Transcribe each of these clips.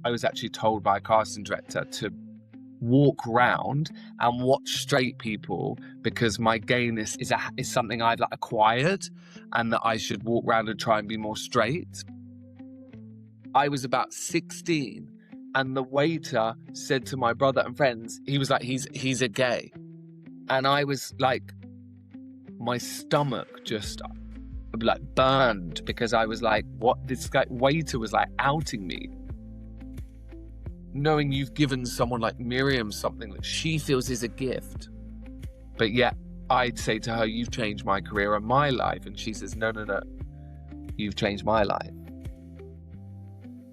I was actually told by a casting director to walk round and watch straight people because my gayness is something I've like acquired, and that I should walk around and try and be more straight. I was about 16, and the waiter said to my brother and friends, he was like, he's a gay. And I was like, my stomach just like burned, because I was like, what? This guy waiter was like outing me. Knowing you've given someone like Miriam something that she feels is a gift. But yet I'd say to her, you've changed my career and my life. And she says, no, you've changed my life.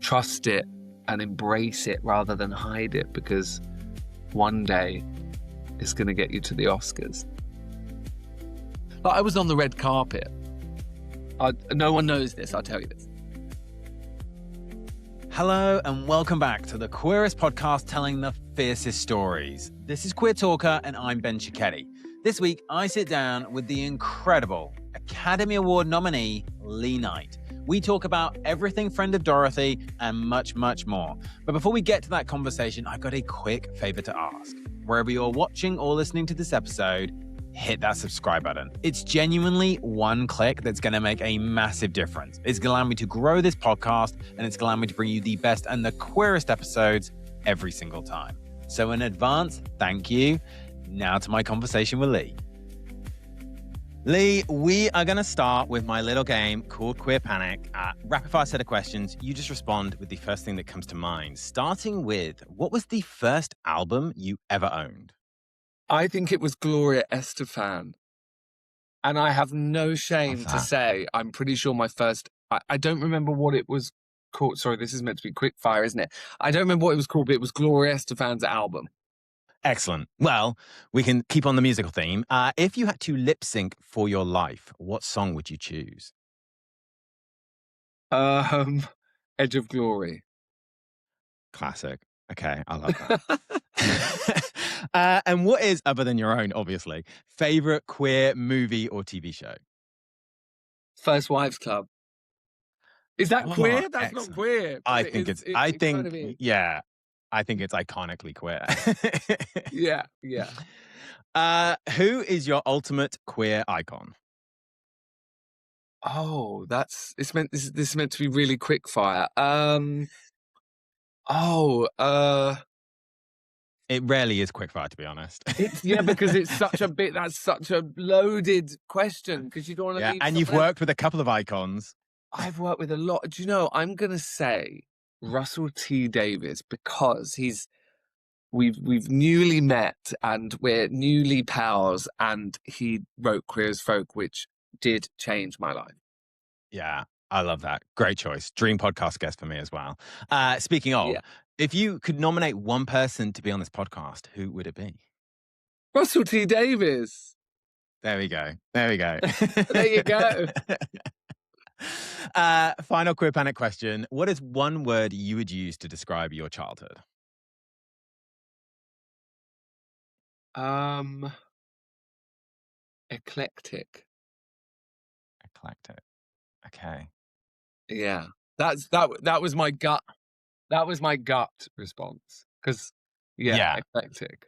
Trust it and embrace it rather than hide it, because one day it's going to get you to the Oscars. Like, I was on the red carpet. No one knows this, I'll tell you this. Hello and welcome back to the queerest podcast telling the fiercest stories. This is Queer Talker and I'm Ben Cicchetti. This week, I sit down with the incredible Academy Award nominee, Lee Knight. We talk about everything Friend of Dorothy and much, much more. But before we get to that conversation, I've got a quick favor to ask. Wherever you're watching or listening to this episode, hit that subscribe button. It's genuinely one click that's going to make a massive difference. It's going to allow me to grow this podcast, and it's going to allow me to bring you the best and the queerest episodes every single time. So in advance, thank you. Now to my conversation with Lee. Lee, we are going to start with my little game called Queer Panic. Rapid fire set of questions. You just respond with the first thing that comes to mind. Starting with, what was the first album you ever owned? I think it was Gloria Estefan. And I have no shame to say, I'm pretty sure my first, I don't remember what it was called. Sorry, this is meant to be quick fire, isn't it? I don't remember what it was called, but it was Gloria Estefan's album. Excellent. Well, we can keep on the musical theme. If you had to lip sync for your life, what song would you choose? Edge of Glory. Classic. Okay, I love that. And what is, other than your own, obviously, favorite queer movie or TV show? First Wives Club. Is that queer? That's excellent. not queer. I think it's kind of is. Yeah. I think it's iconically queer. Yeah. Who is your ultimate queer icon? Oh, this is meant to be really quick fire. It rarely is quickfire, to be honest. Because that's such a loaded question, because you don't want to leave. And you've worked with a couple of icons. I've worked with a lot. Do you know, I'm going to say Russell T Davies, because we've newly met and we're newly pals, and he wrote Queer as Folk, which did change my life. Yeah, I love that. Great choice. Dream podcast guest for me as well. Speaking of, if you could nominate one person to be on this podcast, who would it be? Russell T Davies. There we go. There you go. Final Queer Panic question. What is one word you would use to describe your childhood? Eclectic. Eclectic. Okay. Yeah. That was my gut. That was my gut response. Because eclectic.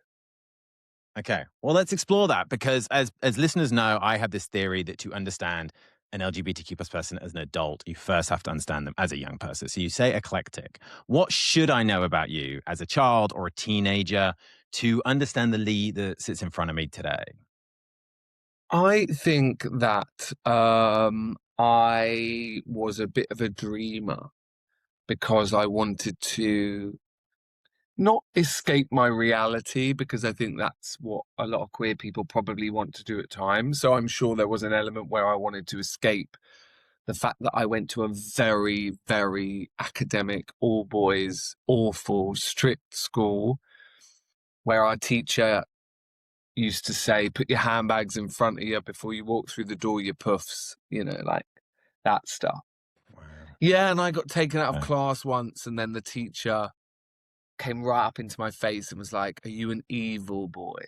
Okay. Well, let's explore that, because as listeners know, I have this theory that to understand an LGBTQ plus person as an adult, you first have to understand them as a young person. So you say eclectic. What should I know about you as a child or a teenager to understand the Lee that sits in front of me today? I think that I was a bit of a dreamer, because I wanted to not escape my reality, because I think that's what a lot of queer people probably want to do at times. So I'm sure there was an element where I wanted to escape the fact that I went to a very, very academic, all boys, awful, strict school, where our teacher used to say, put your handbags in front of you before you walk through the door, you puffs, like that stuff. Wow. Yeah, and I got taken out of class once, and then the teacher came right up into my face and was like, are you an evil boy?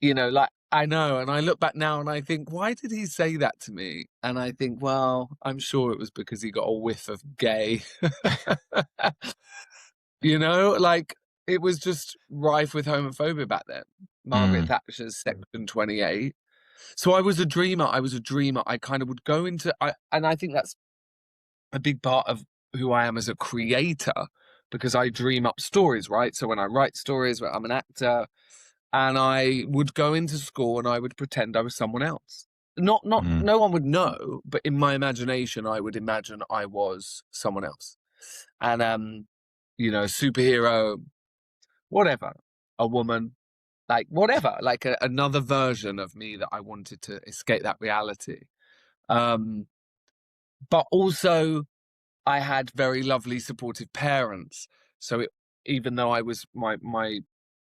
You know, like, I know, and I look back now and I think, why did he say that to me? And I think, well, I'm sure it was because he got a whiff of gay. You know, like, it was just rife with homophobia back then. Margaret Mm, Thatcher's Section 28. So I was a dreamer. I was a dreamer. I kind of would go into, and I think that's a big part of who I am as a creator, because I dream up stories, right? So when I write stories, I'm an actor, and I would go into school and I would pretend I was someone else. Not mm, no one would know, but in my imagination, I would imagine I was someone else. And you know, superhero, whatever, a woman, like whatever, like another version of me that I wanted to escape that reality. Um, but also I had very lovely, supportive parents. So even though I was my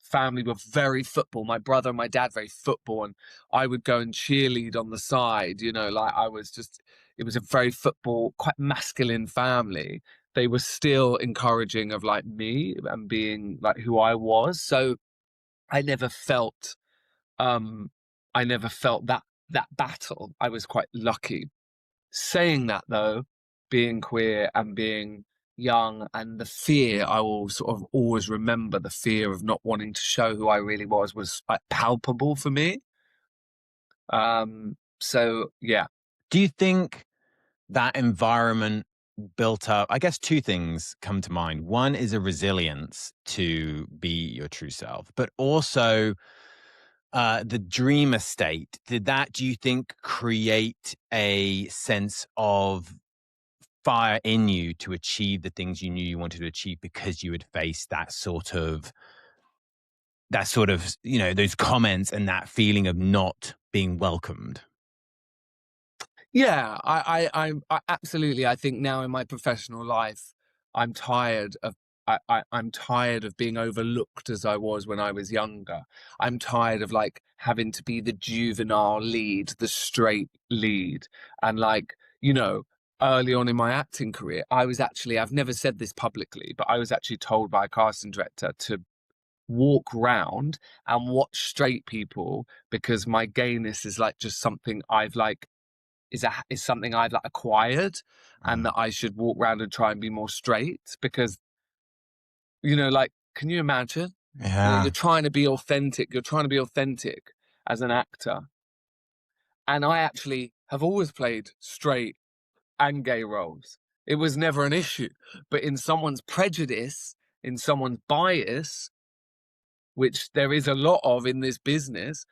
family were very football, my brother and my dad very football, and I would go and cheerlead on the side. You know, like I was just. It was a very football, quite masculine family. They were still encouraging of like me and being like who I was. So I never felt um I never felt that battle. I was quite lucky. Saying that though, being queer and being young and the fear, I will sort of always remember the fear of not wanting to show who I really was like palpable for me. So yeah. do you think that environment built up, I guess two things come to mind. One is a resilience to be your true self, but also the dreamer state. Did that, do you think, create a sense of fire in you to achieve the things you knew you wanted to achieve because you had faced those comments and that feeling of not being welcomed? Yeah, I absolutely. I think now in my professional life, I'm tired of. I'm tired of being overlooked as I was when I was younger. I'm tired of like having to be the juvenile lead, the straight lead, and like you know, early on in my acting career, I've never said this publicly, but I was actually told by a casting director to walk round and watch straight people because my gayness is like just something I've like is something I've like acquired, and Mm. that I should walk around and try and be more straight because you know, like, can you imagine? You know, Yeah. you're trying to be authentic as an actor. And I actually have always played straight and gay roles. It was never an issue. But in someone's prejudice, in someone's bias, which there is a lot of in this business,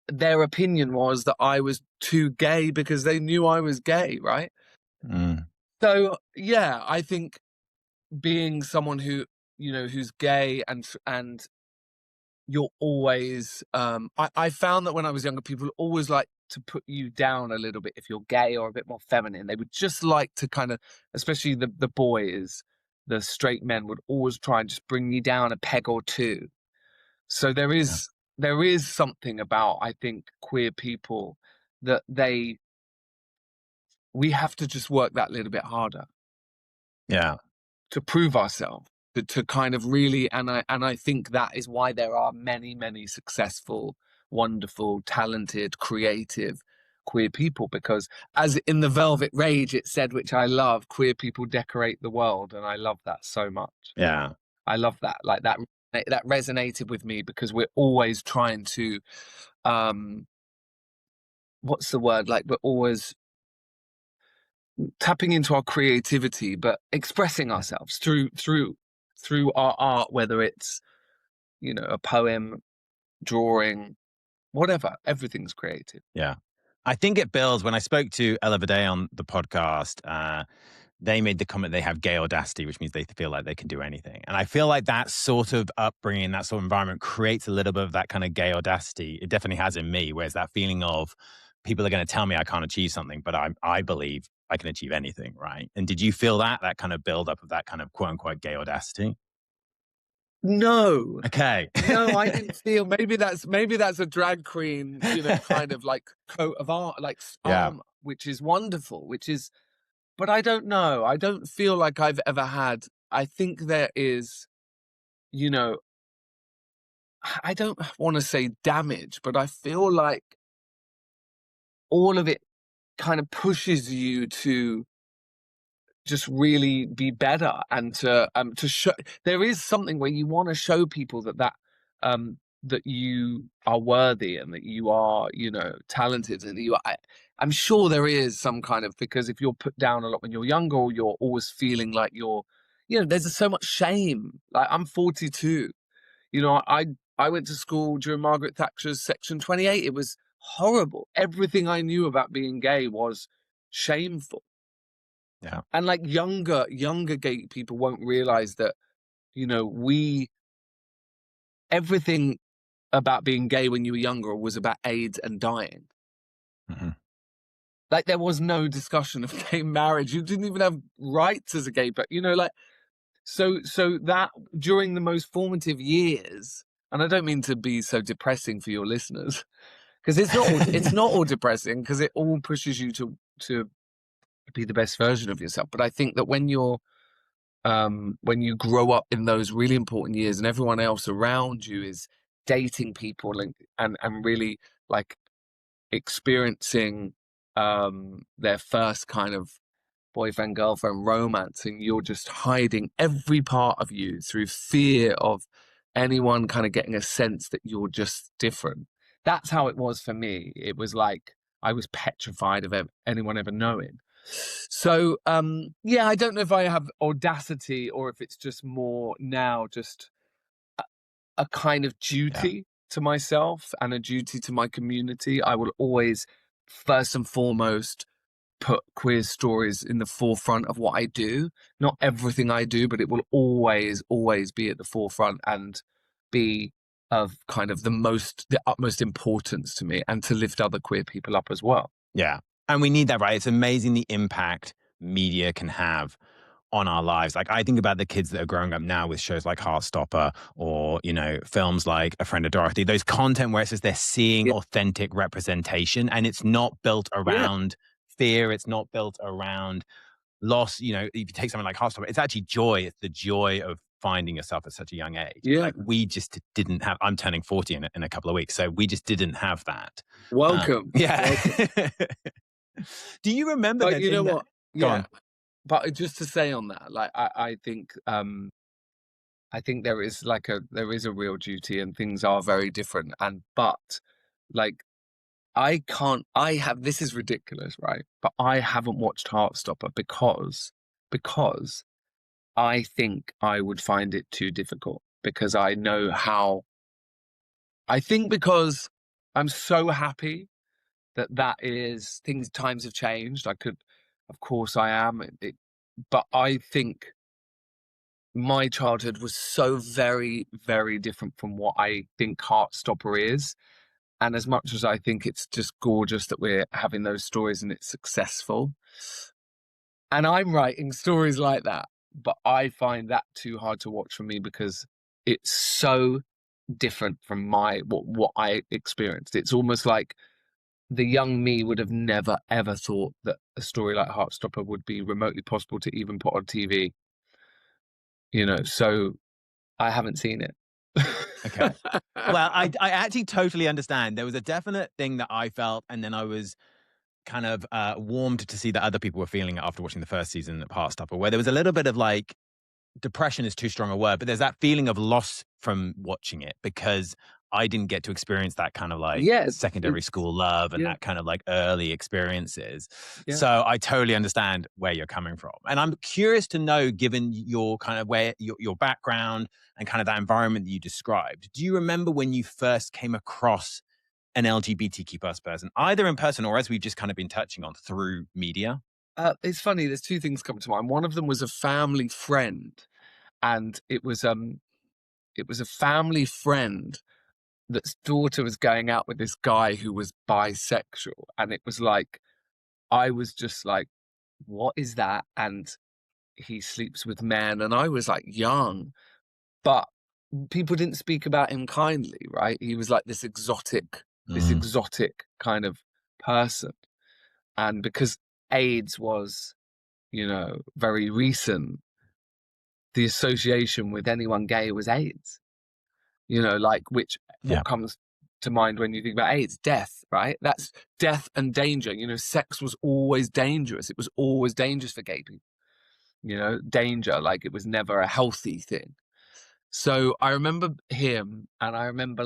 their opinion was that I was too gay because they knew I was gay, right? Mm. So yeah, I think being someone who you know who's gay and you're always I found that when I was younger people always like to put you down a little bit if you're gay or a bit more feminine. They would just like to kind of, especially the boys, the straight men would always try and just bring you down a peg or two. So Yeah. there is something about, I think, queer people that they we have to just work that little bit harder Yeah. to prove ourselves, to kind of really, and I think that is why there are many successful, wonderful, talented, creative queer people, because as in the Velvet Rage it said, which I love, queer people decorate the world, and I love that so much. Yeah. I love that, like that resonated with me because we're always trying to um what's the word, like we're always tapping into our creativity but expressing Yeah. ourselves through our art, whether it's you know a poem, drawing, whatever. Everything's creative. Yeah. I think it builds. When I spoke to Ella Day on the podcast, they made the comment they have gay audacity, which means they feel like they can do anything. And I feel like that sort of upbringing, that sort of environment creates a little bit of that kind of gay audacity. It definitely has in me, whereas that feeling of people are going to tell me I can't achieve something, but I believe I can achieve anything, right? And did you feel that kind of build up of that kind of quote unquote gay audacity? No, Okay. no, I didn't feel. Maybe that's a drag queen, you know, kind of like coat of art, like Yeah. arm, which is wonderful, which is. But I don't know. I don't feel like I've ever had. I think there is, you know, I don't want to say damage, but I feel like all of it kind of pushes you to just really be better and to show. There is something where you want to show people um that you are worthy and that you are, you know, talented, and I'm sure there is some kind of, because if you're put down a lot when you're younger, or you're always feeling like you're, you know, there's so much shame. Like, I'm 42, you know, I went to school during Margaret Thatcher's Section 28. It was horrible. Everything I knew about being gay was shameful. Yeah. And like younger gay people won't realize that, you know, everything about being gay when you were younger was about AIDS and dying. Mm-hmm. Like, there was no discussion of gay marriage. You didn't even have rights as a gay, but, you know, like, so that during the most formative years, and I don't mean to be so depressing for your listeners, because it's not all depressing, because it all pushes you to be the best version of yourself. But I think that when you grow up in those really important years, and everyone else around you is dating people and really like experiencing their first kind of boyfriend girlfriend romance, and you're just hiding every part of you through fear of anyone kind of getting a sense that you're just different. That's how it was for me. It was like I was petrified of anyone ever knowing. So yeah, I don't know if I have audacity, or if it's just more now just a kind of Yeah. duty to myself and a duty to my community. I will always, first and foremost, put queer stories in the forefront of what I do. Not everything I do, but it will always be at the forefront and be of kind of the utmost importance to me, and to lift other queer people up as well. Yeah. And we need that, right? It's amazing the impact media can have on our lives. Like, I think about the kids that are growing up now with shows like Heartstopper, or, you know, films like A Friend of Dorothy, those content where it says they're seeing Yeah. authentic representation, and it's not built Yeah. around fear. It's not built around loss. You know, if you take something like Heartstopper, it's actually joy. It's the joy of finding yourself at such a young age. Yeah. Like, we just didn't have, I'm turning 40 in a couple of weeks. So we just didn't have that. Welcome. Yeah. Welcome. Do you remember But then you know in that? what? Go Yeah. on. But just to say on that, like, I think there is a real duty, and things are very different. But like, I have, this is ridiculous, right? But I haven't watched Heartstopper because I think I would find it too difficult, because I know how, I think because I'm so happy that is things, times have changed. Of course I am, but I think my childhood was so very, very different from what I think Heartstopper is. And as much as I think it's just gorgeous that we're having those stories and it's successful, and I'm writing stories like that, but I find that too hard to watch for me, because it's so different from what I experienced. It's almost like the young me would have never ever thought that a story like Heartstopper would be remotely possible to even put on TV. You know, so I haven't seen it. Okay. Well, I actually totally understand. There was a definite thing that I felt, and then I was kind of warmed to see that other people were feeling it after watching the first season of Heartstopper, where there was a little bit of like, depression is too strong a word, but there's that feeling of loss from watching it, because I didn't get to experience that kind of like Yeah, secondary it's school love and yeah, that kind of like early experiences. yeah. So I totally understand where you're coming from. And I'm curious to know, given your kind of where your background and kind of that environment that you described, do you remember when you first came across an LGBTQ plus person, either in person or, as we've just kind of been touching on, through media? It's funny. There's two things come to mind. One of them was a family friend, and it was a family friend that's daughter was going out with this guy who was bisexual, and it was like, I was just like, what is that? And he sleeps with men, and I was like young, but people didn't speak about him kindly, right? He was like this Mm. exotic kind of person. And because AIDS was, you know, very recent, the association with anyone gay was AIDS, like Yeah. what comes to mind when you think about AIDS? Death, right? That's death and danger. Sex was always dangerous. It was always dangerous for gay people. Danger, like it was never a healthy thing. So I remember him, and I remember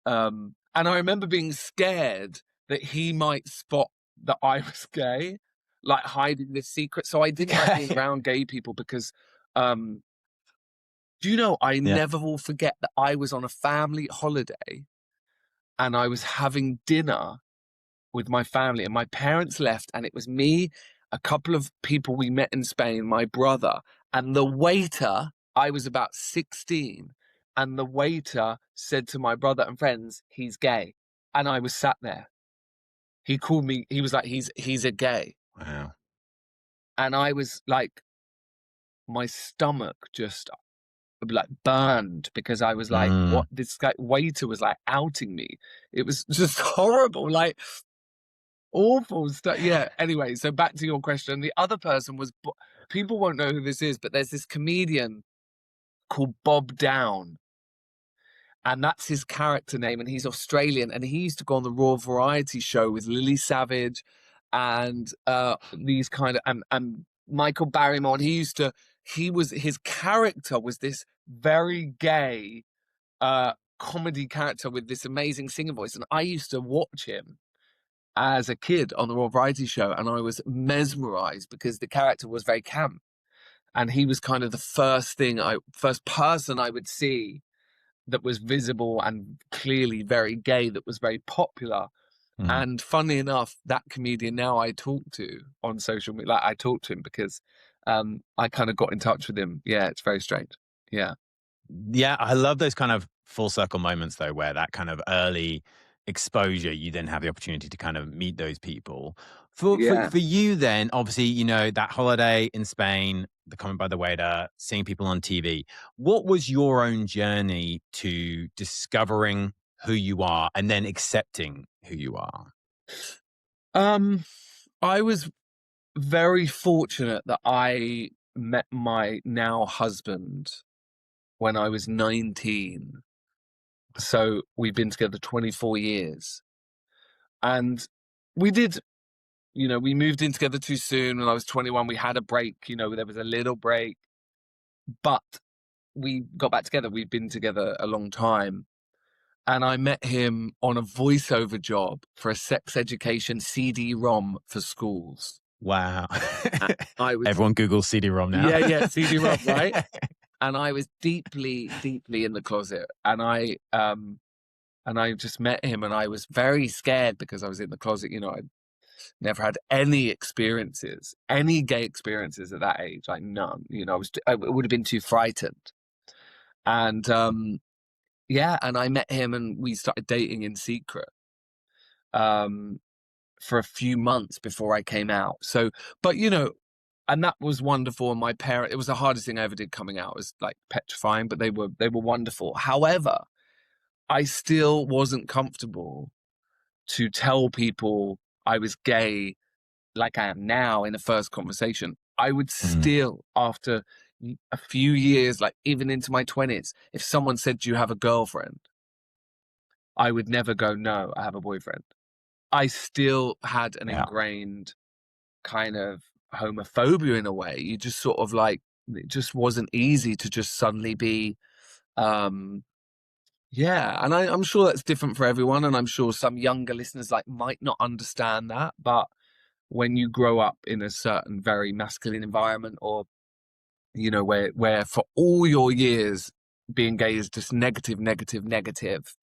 and I remember being scared that he might spot that I was gay, like hiding this secret. So I didn't like being Okay. around gay people because, I Yeah. never will forget that I was on a family holiday and I was having dinner with my family, and my parents left, and it was me, a couple of people we met in Spain, my brother, and the waiter. I was about 16, and the waiter said to my brother and friends, he's gay. And I was sat there. He called me, he was like, he's a gay. Wow. And I was like, my stomach just like burned, because I was like, Mm. what, this guy waiter was like outing me. It was just horrible. Like, awful stuff. Yeah. Anyway, so back to your question. The other person was, people won't know who this is, but there's this comedian called Bob Down, and that's his character name. And he's Australian, and he used to go on the Raw Variety show with Lily Savage and these kind of and Michael Barrymore. And his character was this very gay comedy character with this amazing singing voice. And I used to watch him as a kid on the Raw Variety show, and I was mesmerized because the character was very camp, and he was kind of the first person I would see that was visible and clearly very gay, that was very popular. Mm. And funnily enough, that comedian now I talk to on social media, like I talk to him because I kind of got in touch with him. Yeah, it's very strange. Yeah. Yeah, I love those kind of full circle moments though, where that kind of early exposure, you then have the opportunity to kind of meet those people. Yeah. For you then, obviously, that holiday in Spain, the comment by the waiter, seeing people on TV. What was your own journey to discovering who you are and then accepting who you are? Um, I was very fortunate that I met my now husband when I was 19. So we've been together 24 years. And we did, we moved in together too soon. When I was 21, we had a break, there was a little break, but we got back together. We'd been together a long time. And I met him on a voiceover job for a sex education CD-ROM for schools. Wow. I was, Everyone Googles CD-ROM now. yeah, CD-ROM, right? And I was deeply, deeply in the closet. And I just met him, and I was very scared because I was in the closet. I'd never had any experiences, any gay experiences at that age, like none. I would have been too frightened. And yeah, and I met him, and we started dating in secret for a few months before I came out. So, but and that was wonderful. And it was the hardest thing I ever did coming out. It was like petrifying, but they were wonderful. However, I still wasn't comfortable to tell people I was gay like I am now in a first conversation. I would Mm. still, after a few years, like even into my 20s, if someone said, "Do you have a girlfriend?" I would never go, "No, I have a boyfriend." I still had an Yeah. ingrained kind of homophobia in a way. You just sort of like, it just wasn't easy to just suddenly be, yeah. And I'm sure that's different for everyone. And I'm sure some younger listeners might not understand that. But when you grow up in a certain very masculine environment, or, where for all your years being gay is just negative, negative, negative,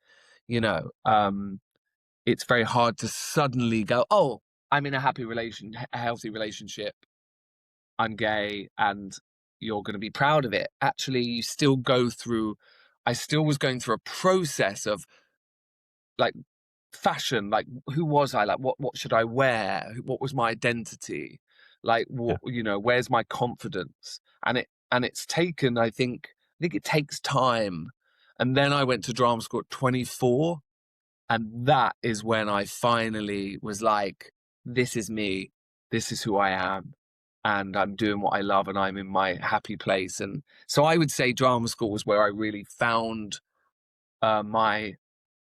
it's very hard to suddenly go, "Oh, I'm in a a healthy relationship. I'm gay," and you're going to be proud of it. Actually, I still was going through a process of like fashion, like who was I, like what should I wear, what was my identity, like Yeah. where's my confidence. And it's taken, I think it takes time. And then I went to drama school at 24, and that is when I finally was like, this is me, this is who I am, and I'm doing what I love, and I'm in my happy place. And so I would say drama school was where I really found my,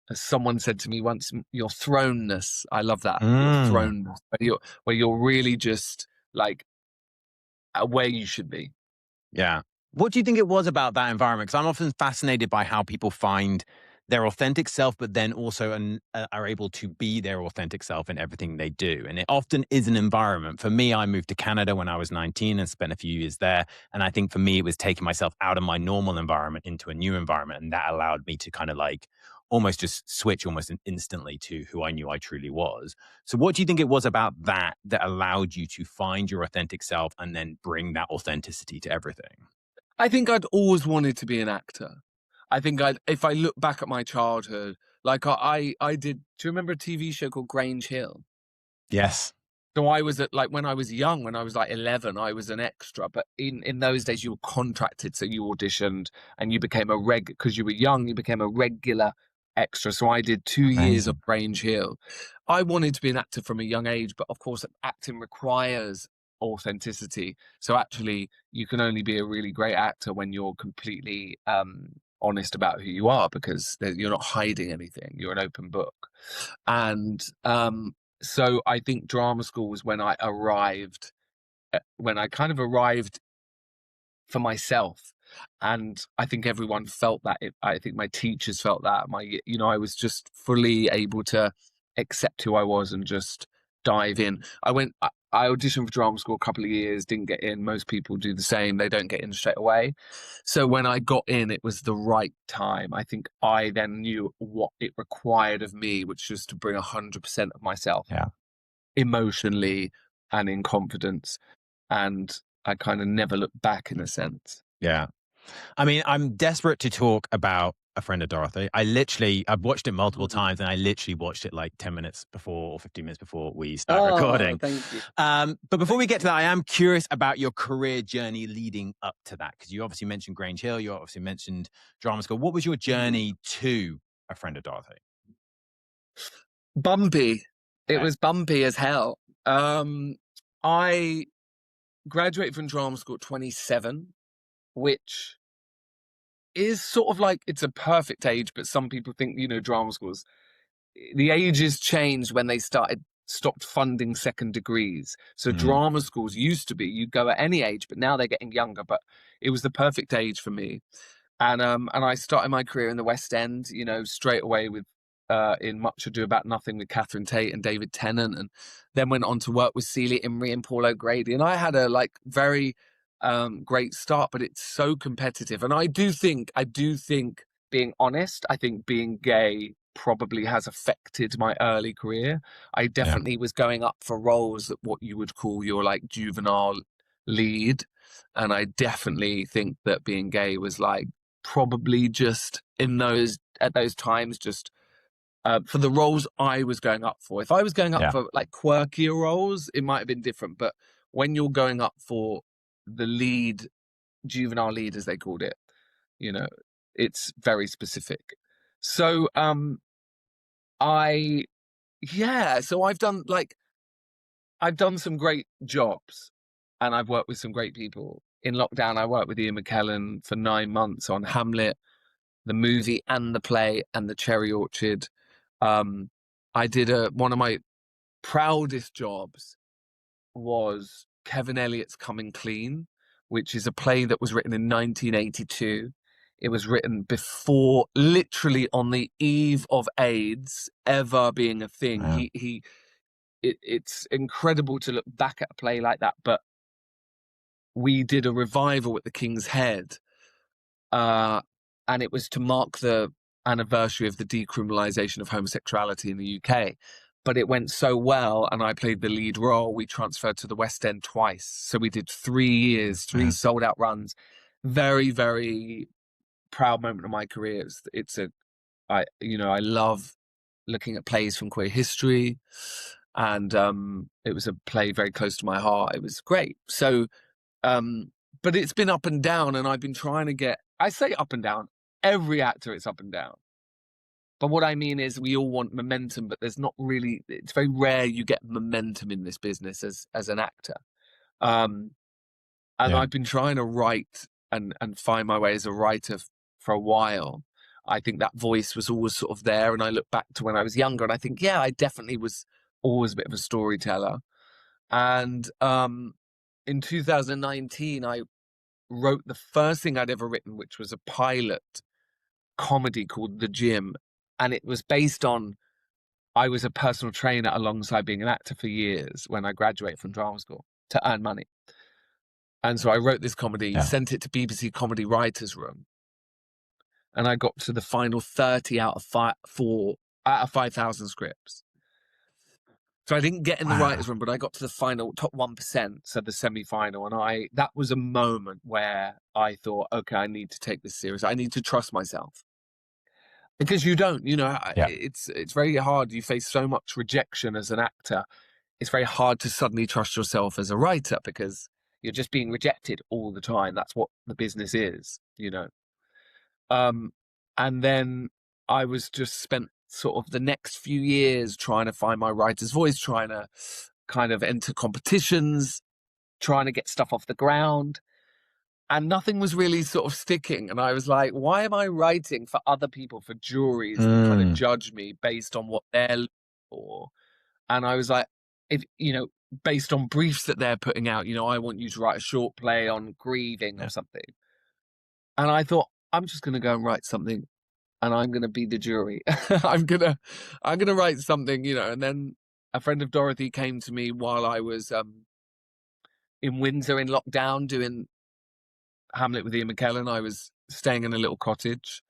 as someone said to me once, your thrownness. I love that, your Mm. thrownness, where you're really just like where you should be. Yeah. What do you think it was about that environment? Because I'm often fascinated by how people find their authentic self, but then also are able to be their authentic self in everything they do. And it often is an environment. For me, I moved to Canada when I was 19 and spent a few years there. And I think for me, it was taking myself out of my normal environment into a new environment. And that allowed me to kind of like almost just switch almost instantly to who I knew I truly was. So what do you think it was about that that allowed you to find your authentic self and then bring that authenticity to everything? I think I'd always wanted to be an actor. I think if I look back at my childhood, like I did. Do you remember a TV show called Grange Hill? Yes. So I was like when I was young, when I was like 11, I was an extra. But in those days, you were contracted, so you auditioned and you became a because you were young, you became a regular extra. So I did 2 years of Amazing. Grange Hill. I wanted to be an actor from a young age, but of course, acting requires authenticity. So actually, you can only be a really great actor when you're completely honest about who you are, because you're not hiding anything. You're an open book, and so I think drama school was when I arrived, when I kind of arrived for myself. And I think everyone felt that. I think my teachers felt that. I was just fully able to accept who I was and just dive in. I auditioned for drama school a couple of years, didn't get in. Most people do the same. They don't get in straight away. So when I got in, it was the right time. I think I then knew what it required of me, which was to bring 100% of myself Yeah. emotionally and in confidence. And I kind of never looked back in a sense. Yeah. I mean, I'm desperate to talk about A Friend of Dorothy. I've watched it multiple Mhm. times and I literally watched it like 10 minutes before or 15 minutes before we start Oh, recording. thank you. But before Thank we get to you. that, I am curious about your career journey leading up to that. Because you obviously mentioned Grange Hill, you obviously mentioned drama school. What was your Mhm. journey to A Friend of Dorothy? Bumpy. It Okay. was bumpy as hell. I graduated from drama school at 27, which is sort of like it's a perfect age, but some people think, drama schools, the ages changed when they stopped funding second degrees. So Mm, drama schools used to be you go at any age, but now they're getting younger. But it was the perfect age for me. And I started my career in the West End, straight away with in Much Ado About Nothing with Catherine Tate and David Tennant, and then went on to work with Celia Imrie and Paul O'Grady. And I had a very great start, but it's so competitive. And I do think being honest, I think being gay probably has affected my early career. I yeah. definitely was going up for roles that what you would call your juvenile lead. And I definitely think that being gay was probably just at those times, just for the roles I was going up for. If I was going up Yeah. for quirkier roles, it might have been different. But when you're going up for the lead, juvenile lead, as they called it, you know, it's very specific. So I yeah, so I've done some great jobs, and I've worked with some great people. In lockdown, I worked with Ian McKellen for 9 months on Hamlet, the movie and the play and the Cherry Orchard. Um, I did one of my proudest jobs was Kevin Elliott's Coming Clean, which is a play that was written in 1982. It was written before, literally on the eve of AIDS ever being a thing. Yeah. It's incredible to look back at a play like that, but we did a revival at the King's Head, uh, and it was to mark the anniversary of the decriminalisation of homosexuality in the UK. But it went so well, and I played the lead role. We transferred to the West End twice, so we did 3 years, three Yeah. sold out runs. Very, very proud moment of my career. I love looking at plays from queer history, and it was a play very close to my heart. It was great. So but it's been up and down, and I've been trying to I say up and down, every actor it's up and down. But what I mean is we all want momentum, but there's not really, it's very rare you get momentum in this business as an actor. Um, and Yeah. I've been trying to write and find my way as a writer for a while. I think that voice was always sort of there. And I look back to when I was younger and I think, yeah, I definitely was always a bit of a storyteller. And in 2019, I wrote the first thing I'd ever written, which was a pilot comedy called The Gym. And it was based on, I was a personal trainer alongside being an actor for years when I graduated from drama school to earn money. And so I wrote this comedy, sent it to BBC Comedy Writers' Room, and I got to the final 30 out of 5,000 scripts. So I didn't get in the writers' room, but I got to the final top 1%, so the semi-final, and that was a moment where I thought, okay, I need to take this serious. I need to trust myself. Because you don't, it's very hard. You face so much rejection as an actor. It's very hard to suddenly trust yourself as a writer because you're just being rejected all the time. That's what the business is. And then I was just spent sort of the next few years trying to find my writer's voice, trying to kind of enter competitions, trying to get stuff off the ground. And nothing was really sort of sticking. And I was like, why am I writing for other people, for juries to kind of judge me based on what they're looking for? And I was like, based on briefs that they're putting out, I want you to write a short play on grieving or something. And I thought, I'm just going to go and write something and I'm going to be the jury. I'm going to write something, and then A Friend of Dorothy came to me while I was in Windsor in lockdown doing Hamlet with Ian McKellen. I was staying in a little cottage,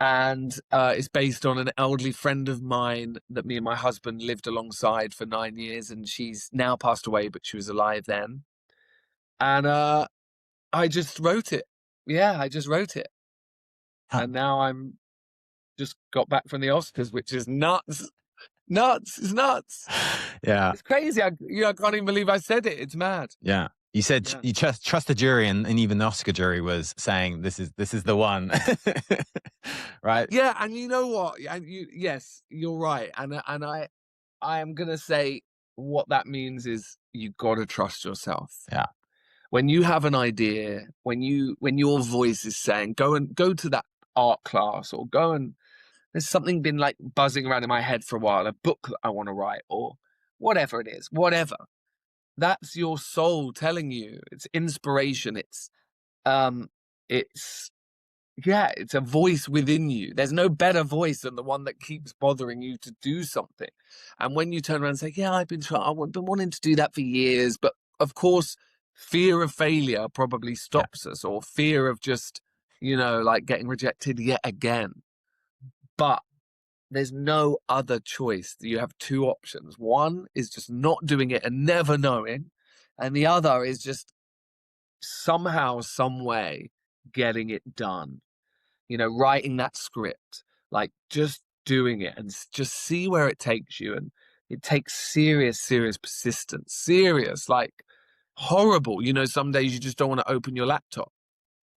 and it's based on an elderly friend of mine that me and my husband lived alongside for 9 years, and she's now passed away, but she was alive then. And I just wrote it. Yeah, I just wrote it. And now I'm just got back from the Oscars, which is nuts. It's nuts. Yeah. It's crazy. I can't even believe I said it. It's mad. Yeah. You said you trust the jury, and even the Oscar jury was saying this is the one. Right? Yeah, and you know what? And yes, you're right. And I am gonna say what that means is you gotta trust yourself. Yeah. When you have an idea, when your voice is saying, go to that art class, or there's something been like buzzing around in my head for a while, a book that I want to write, or whatever it is, whatever. That's your soul telling you. It's inspiration. It's a voice within you. There's no better voice than the one that keeps bothering you to do something. And when you turn around and say, yeah, I've been wanting to do that for years, but of course, fear of failure probably stops us, or fear of just, like getting rejected yet again. But there's no other choice. You have two options. One is just not doing it and never knowing. And the other is just somehow, some way getting it done. Writing that script, like just doing it and just see where it takes you. And it takes serious persistence, like horrible. Some days you just don't want to open your laptop.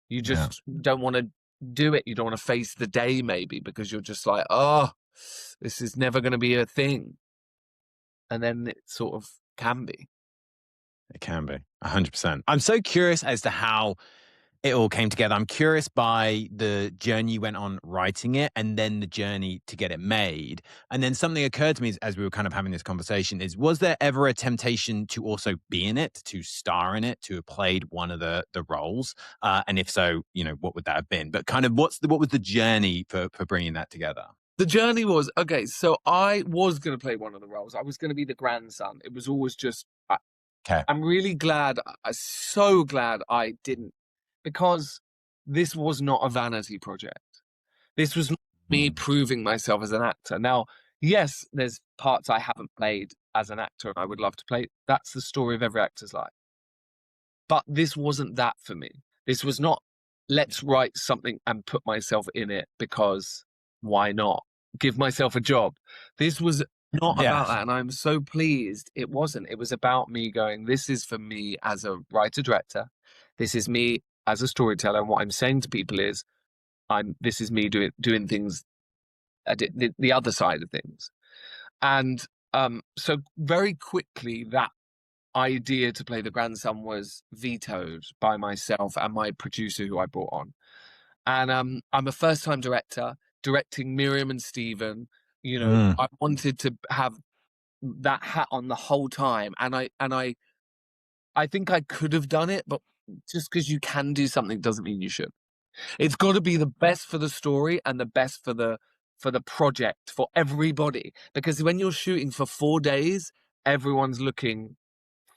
You just don't want to do it. You don't want to face the day maybe because you're just like, oh, this is never going to be a thing. And then it sort of can be. It can be 100%. I'm so curious as to how it all came together. I'm curious by the journey you went on writing it, and then the journey to get it made. And then something occurred to me as we were kind of having this conversation was there ever a temptation to also be in it, to star in it, to have played one of the roles? And if so, what would that have been? But kind of what was the journey for bringing that together? The journey was, okay, so I was going to play one of the roles. I was going to be the grandson. It was always just, I'm really glad, I'm so glad I didn't, because this was not a vanity project. This was me proving myself as an actor. Now, yes, there's parts I haven't played as an actor and I would love to play. That's the story of every actor's life. But this wasn't that for me. This was not, let's write something and put myself in it because why not? Give myself a job. This was not about that. And I'm so pleased it wasn't. It was about me going, this is for me as a writer-director. This is me as a storyteller. And what I'm saying to people is, this is me doing things, the other side of things. And so very quickly, that idea to play the grandson was vetoed by myself and my producer who I brought on. And I'm a first-time director, directing Miriam and Stephen. You know, Mm. I wanted to have that hat on the whole time, and I think I could have done it, but just because you can do something doesn't mean you should. It's got to be the best for the story and the best for the project for everybody. Because when you're shooting for 4 days, everyone's looking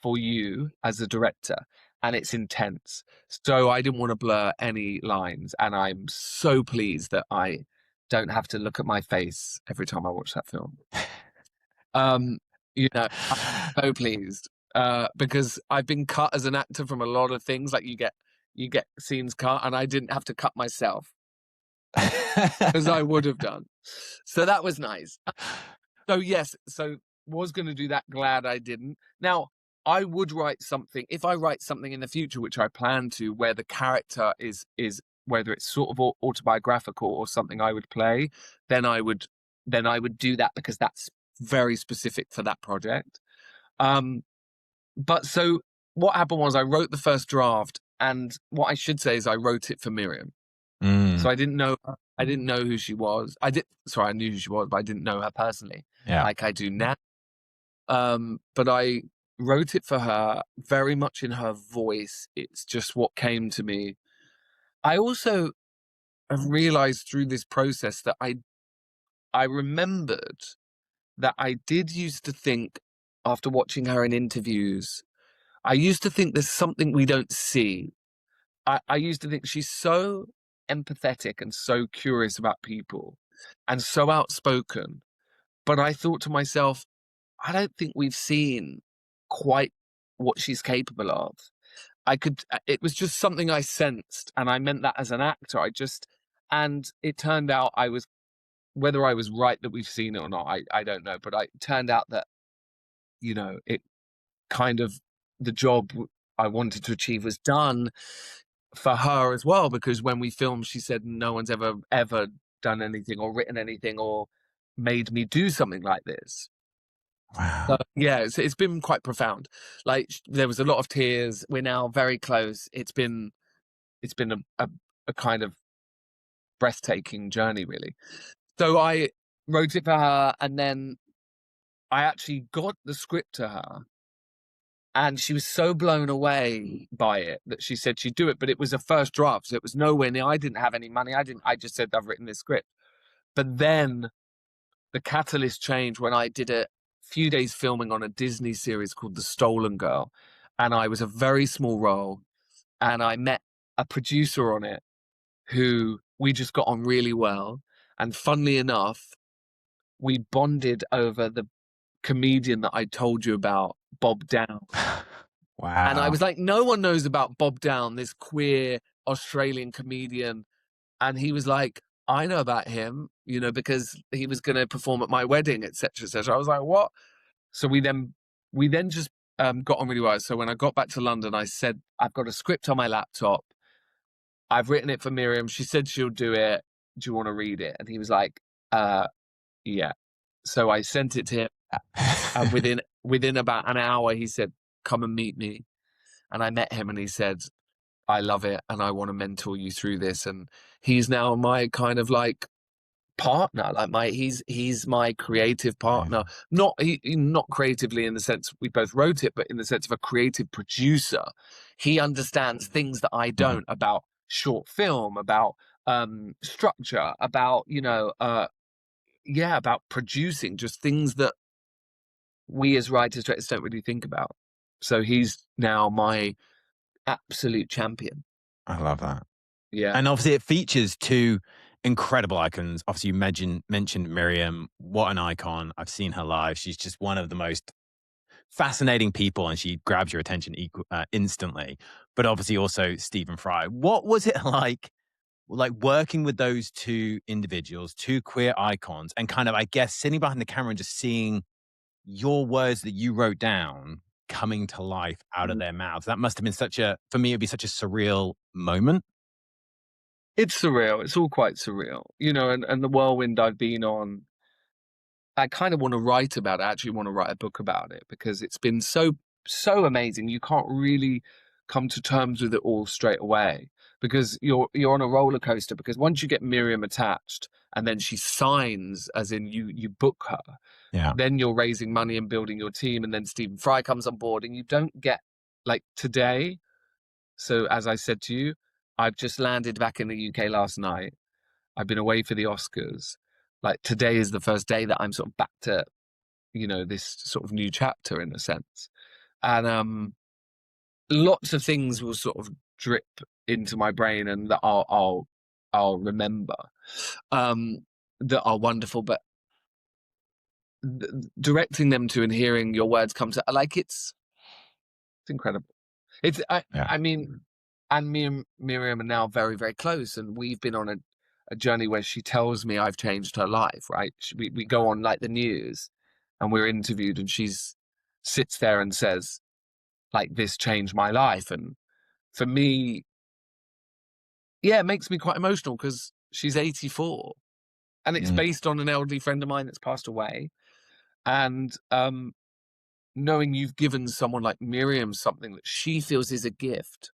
for you as a director, and it's intense. So I didn't want to blur any lines, and I'm so pleased that I don't have to look at my face every time I watch that film. Um, I'm so pleased because I've been cut as an actor from a lot of things. Like you get scenes cut, and I didn't have to cut myself as I would have done. So that was nice. So yes, so was going to do that. Glad I didn't. Now I would write something if I write something in the future, which I plan to, where the character is whether it's sort of autobiographical or something I would play, then I would do that because that's very specific for that project. But so what happened was I wrote the first draft, and what I should say is I wrote it for Miriam. Mm. So I didn't know who she was. I knew who she was, but I didn't know her personally, Yeah. like I do now. But I wrote it for her very much in her voice. It's just what came to me. I also have realized through this process that I remembered that I did used to think, after watching her in interviews, I used to think there's something we don't see. I used to think she's so empathetic and so curious about people and so outspoken. But I thought to myself, I don't think we've seen quite what she's capable of. It was just something I sensed, and I meant that as an actor. And it turned out whether I was right that we've seen it or not, I don't know. But it turned out that, it kind of, the job I wanted to achieve was done for her as well, because when we filmed, she said no one's ever done anything or written anything or made me do something like this. Wow. Yeah, it's been quite profound. Like there was a lot of tears. We're now very close. It's been a kind of breathtaking journey, really. So I wrote it for her, and then I actually got the script to her, and she was so blown away by it that she said she'd do it. But it was a first draft, so it was nowhere near. I didn't have any money. I just said I've written this script. But then the catalyst changed when I did a few days filming on a Disney series called The Stolen Girl, and I was a very small role, and I met a producer on it who we just got on really well. And funnily enough, we bonded over the comedian that I told you about, Bob Down. And I Wow. was like, no one knows about Bob Down, this queer Australian comedian. And he was like, I know about him, because he was going to perform at my wedding, etc., etc. I was like, what? So we then just got on really well. So when I got back to London, I said, I've got a script on my laptop. I've written it for Miriam. She said she'll do it. Do you want to read it? And he was like, yeah. So I sent it to him. And within about an hour, he said, come and meet me. And I met him, and he said, I love it, and I want to mentor you through this. And he's now my kind of like partner, like he's my creative partner. Not creatively in the sense we both wrote it, but in the sense of a creative producer. He understands things that I don't, about short film, about structure, about about producing, just things that we as writers directors don't really think about. So he's now my absolute champion. I love that. Yeah. And obviously it features two incredible icons. Obviously you mentioned Miriam. What an icon. I've seen her live. She's just one of the most fascinating people, and she grabs your attention instantly. But obviously also Stephen Fry. What was it like working with those two individuals, two queer icons, and kind of, I guess, sitting behind the camera and just seeing your words that you wrote down coming to life out of their mouths? That must have been for me, it'd be such a surreal moment. It's surreal. It's all quite surreal, and the whirlwind I've been on. I kind of want to write about it. I actually want to write a book about it because it's been so amazing. You can't really come to terms with it all straight away. because you're on a roller coaster, because once you get Miriam attached and then she signs, as in you book her, Yeah. then you're raising money and building your team, and then Stephen Fry comes on board, and you don't get, like, today. So as I said to you, I've just landed back in the UK last night. I've been away for the Oscars. Like, today is the first day that I'm sort of back to, this sort of new chapter in a sense. And lots of things will sort of drip into my brain, and that I'll remember, that are wonderful. But directing them to and hearing your words come to, like, it's incredible. It's Yeah. I mean, and me and Miriam are now very, very close, and we've been on a journey where she tells me I've changed her life. Right? We go on, like, the news, and we're interviewed, and she's sits there and says, like, this changed my life. And for me, yeah, it makes me quite emotional, because she's 84, and it's Mm. based on an elderly friend of mine that's passed away. And knowing you've given someone like Miriam something that she feels is a gift,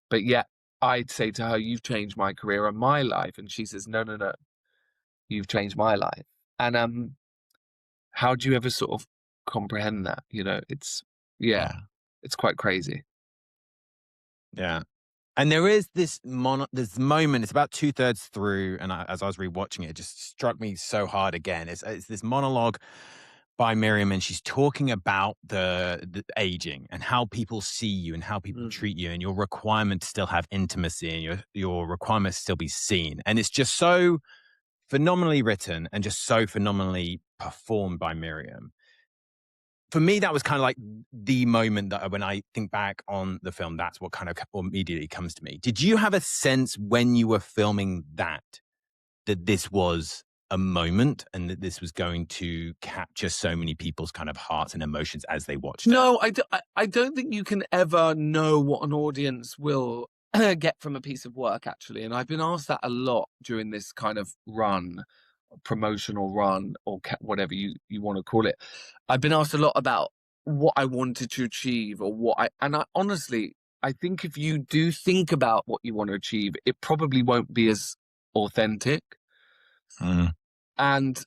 but yet I'd say to her, "You've changed my career and my life," and she says, "No, no, no, you've changed my life." And how do you ever sort of comprehend that? It's, yeah, Yeah. it's quite crazy. Yeah. And there is this this moment, it's about 2/3 through, and as I was rewatching it, it just struck me so hard again. It's this monologue by Miriam, and she's talking about the aging and how people see you and how people Mm. treat you, and your requirement to still have intimacy, and your requirement to still be seen. And it's just so phenomenally written and just so phenomenally performed by Miriam. For me, that was kind of like the moment that when I think back on the film, that's what kind of immediately comes to me. Did you have a sense when you were filming that this was a moment and that this was going to capture so many people's kind of hearts and emotions as they watched it? No, I don't think you can ever know what an audience will get from a piece of work, actually. And I've been asked that a lot during this kind of run, promotional run, or whatever you want to call it. I've been asked a lot about what I wanted to achieve, or and I honestly, I think if you do think about what you want to achieve, it probably won't be as authentic. Mm. And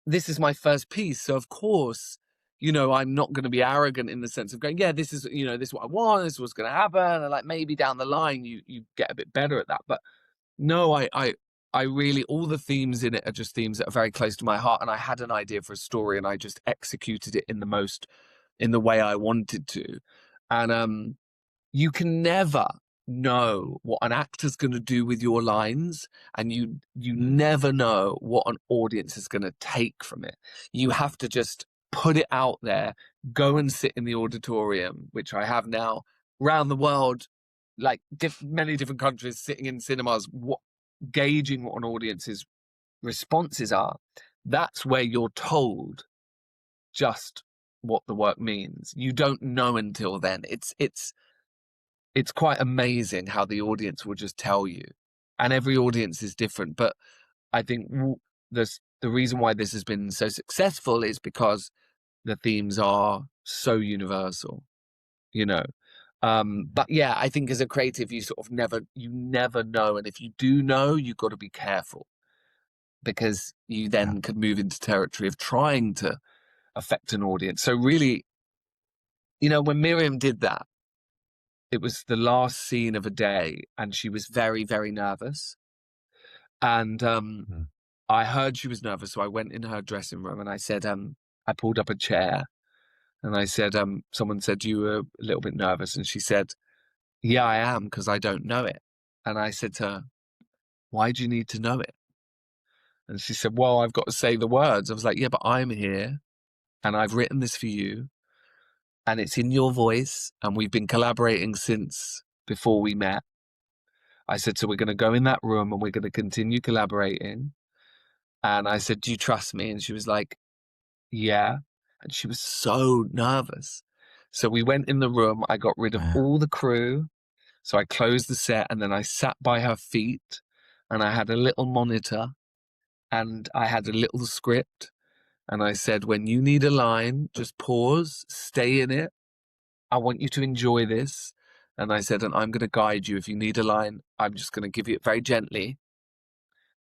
this is my first piece, so of course, I'm not going to be arrogant in the sense of going, yeah, this is, this is what I want, this is what's going to happen, and, like, maybe down the line you get a bit better at that. But no, I really, all the themes in it are just themes that are very close to my heart, and I had an idea for a story, and I just executed it in the way I wanted to. And you can never know what an actor's going to do with your lines, and you never know what an audience is going to take from it. You have to just put it out there, go and sit in the auditorium, which I have now around the world, like many different countries, sitting in cinemas, gauging what an audience's responses are. That's where you're told just what the work means. You don't know until then. It's quite amazing how the audience will just tell you, and every audience is different. But I think the reason why this has been so successful is because the themes are so universal, you know. But yeah, I think as a creative, you never know, and if you do know, you've got to be careful, because you Yeah. then could move into territory of trying to affect an audience. So really, when Miriam did that, it was the last scene of a day, and she was very, very nervous. And Mm. I heard she was nervous, so I went in her dressing room, and I said, I pulled up a chair, and I said, someone said you were a little bit nervous, and she said, yeah, I am, because I don't know it. And I said to her, why do you need to know it? And she said, well, I've got to say the words. I was like, yeah, but I'm here, and I've written this for you, and it's in your voice, and we've been collaborating since before we met. I said, so we're going to go in that room, and we're going to continue collaborating. And I said, do you trust me? And she was like, yeah. And she was so nervous. So we went in the room. I got rid of Yeah. all the crew. So I closed the set, and then I sat by her feet, and I had a little monitor, and I had a little script. And I said, when you need a line, just pause, stay in it. I want you to enjoy this. And I said, and I'm going to guide you. If you need a line, I'm just going to give you it very gently.